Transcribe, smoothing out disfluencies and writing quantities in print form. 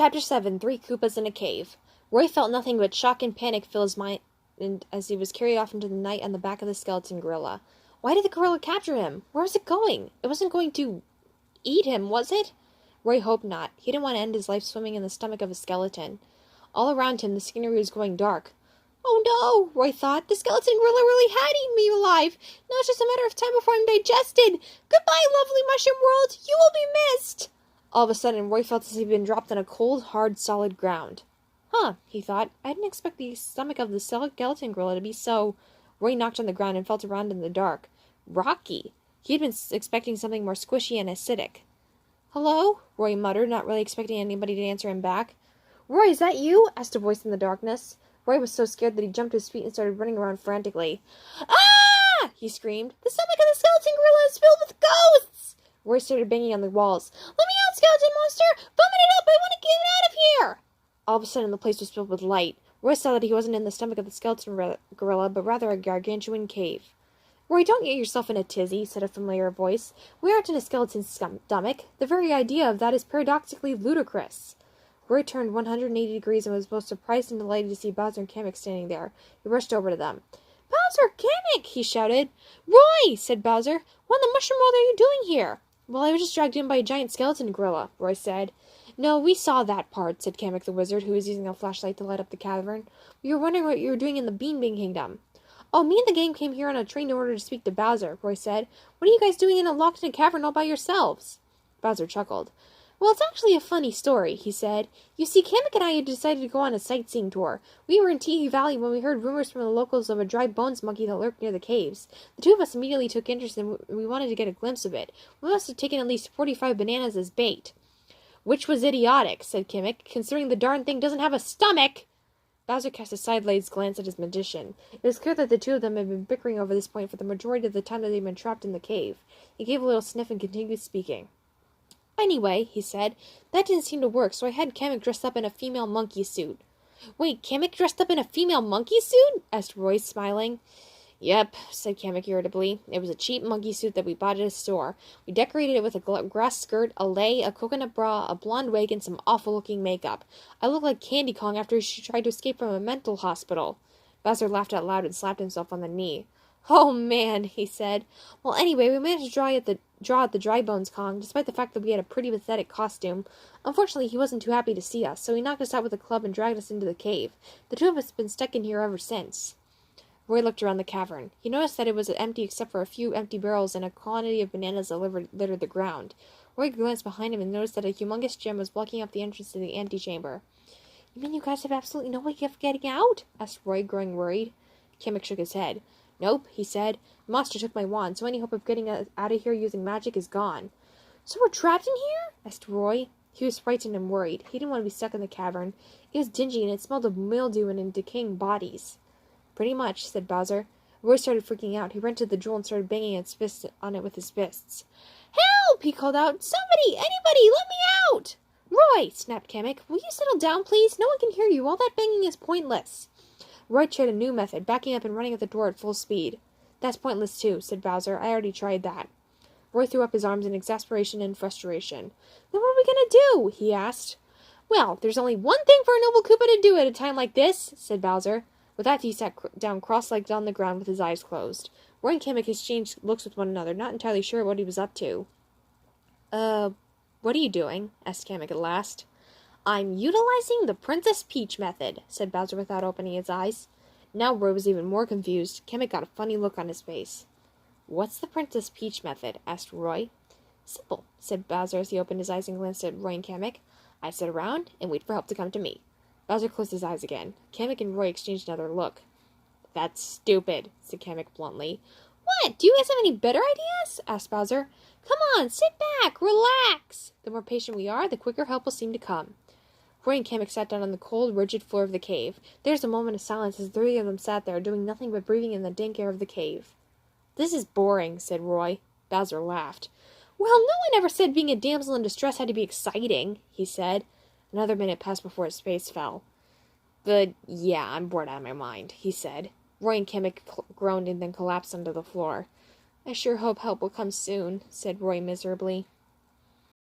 Chapter 7, Three Koopas in a Cave. Roy felt nothing but shock and panic fill his mind as he was carried off into the night on the back of the skeleton gorilla. Why did the gorilla capture him? Where was it going? It wasn't going to eat him, was it? Roy hoped not. He didn't want to end his life swimming in the stomach of a skeleton. All around him, the scenery was going dark. Oh no, Roy thought. The skeleton gorilla really had eaten me alive. Now it's just a matter of time before I'm digested. Goodbye, lovely mushroom world. You will be missed. All of a sudden, Roy felt as if he'd been dropped on a cold, hard, solid ground. Huh, he thought. I didn't expect the stomach of the skeleton gorilla to be so... Roy knocked on the ground and felt around in the dark. Rocky. He had been expecting something more squishy and acidic. Hello? Roy muttered, not really expecting anybody to answer him back. Roy, is that you? Asked a voice in the darkness. Roy was so scared that he jumped to his feet and started running around frantically. Ah! He screamed. The stomach of the skeleton gorilla is filled with ghosts! Roy started banging on the walls. Let me out, skeleton monster! Vomit it up! I want to get out of here! All of a sudden, the place was filled with light. Roy saw that he wasn't in the stomach of the skeleton gorilla, but rather a gargantuan cave. Roy, don't get yourself in a tizzy, said a familiar voice. We aren't in a skeleton's stomach. The very idea of that is paradoxically ludicrous. Roy turned 180 degrees and was both surprised and delighted to see Bowser and Kamek standing there. He rushed over to them. Bowser, Kamek! He shouted. Roy! Said Bowser. What in the mushroom world are you doing here? Well, I was just dragged in by a giant skeleton gorilla, Roy said. No, we saw that part, said Kamek the wizard, who was using a flashlight to light up the cavern. We were wondering what you were doing in the Beanbag Kingdom. Oh, me and the gang came here on a train in order to speak to Bowser, Roy said. What are you guys doing locked in a cavern all by yourselves? Bowser chuckled. Well, it's actually a funny story, he said. You see, Kamek and I had decided to go on a sightseeing tour. We were in Tiki Valley when we heard rumors from the locals of a dry bones monkey that lurked near the caves. The two of us immediately took interest and we wanted to get a glimpse of it. We must have taken at least 45 bananas as bait. Which was idiotic, said Kamek, considering the darn thing doesn't have a stomach! Bowser cast a sideways glance at his magician. It was clear that the two of them had been bickering over this point for the majority of the time that they'd been trapped in the cave. He gave a little sniff and continued speaking. Anyway, he said, that didn't seem to work, so I had Kamek dressed up in a female monkey suit. Wait, Kamek dressed up in a female monkey suit? Asked Roy, smiling. Yep, said Kamek irritably. It was a cheap monkey suit that we bought at a store. We decorated it with a grass skirt, a lei, a coconut bra, a blonde wig, and some awful-looking makeup. I looked like Candy Kong after she tried to escape from a mental hospital. Bowser laughed out loud and slapped himself on the knee. Oh, man, he said. Well, anyway, we managed to draw out the Dry Bones Kong, despite the fact that we had a pretty pathetic costume. Unfortunately, he wasn't too happy to see us, so he knocked us out with a club and dragged us into the cave. The two of us have been stuck in here ever since. Roy looked around the cavern. He noticed that it was empty except for a few empty barrels and a quantity of bananas that littered the ground. Roy glanced behind him and noticed that a humongous gem was blocking up the entrance to the antechamber. You mean you guys have absolutely no way of getting out? Asked Roy, growing worried. Kamek shook his head. Nope, he said. The monster took my wand, so any hope of getting out of here using magic is gone. So we're trapped in here? Asked Roy. He was frightened and worried. He didn't want to be stuck in the cavern. It was dingy and it smelled of mildew and decaying bodies. Pretty much, said Bowser. Roy started freaking out. He ran to the jewel and started banging on it with his fists. Help! He called out. Somebody! Anybody! Let me out! Roy! Snapped Kamek. Will you settle down, please? No one can hear you. All that banging is pointless. Roy tried a new method, backing up and running at the door at full speed. That's pointless too, said Bowser. I already tried that. Roy threw up his arms in exasperation and frustration. Then what are we going to do? He asked. Well, there's only one thing for a noble Koopa to do at a time like this, said Bowser. With that, he sat down cross-legged on the ground with his eyes closed. Roy and Kamek exchanged looks with one another, not entirely sure what he was up to. What are you doing? Asked Kamek at last. I'm utilizing the Princess Peach method, said Bowser without opening his eyes. Now Roy was even more confused. Kamek got a funny look on his face. What's the Princess Peach method? Asked Roy. Simple, said Bowser as he opened his eyes and glanced at Roy and Kamek. I sit around and wait for help to come to me. Bowser closed his eyes again. Kamek and Roy exchanged another look. That's stupid, said Kamek bluntly. What? Do you guys have any better ideas? Asked Bowser. Come on, sit back, relax. The more patient we are, the quicker help will seem to come. Roy and Kamek sat down on the cold, rigid floor of the cave. There was a moment of silence as the three of them sat there, doing nothing but breathing in the dank air of the cave. This is boring, said Roy. Bowser laughed. Well, no one ever said being a damsel in distress had to be exciting, he said. Another minute passed before his face fell. But, yeah, I'm bored out of my mind, he said. Roy and Kamek groaned and then collapsed onto the floor. I sure hope help will come soon, said Roy miserably.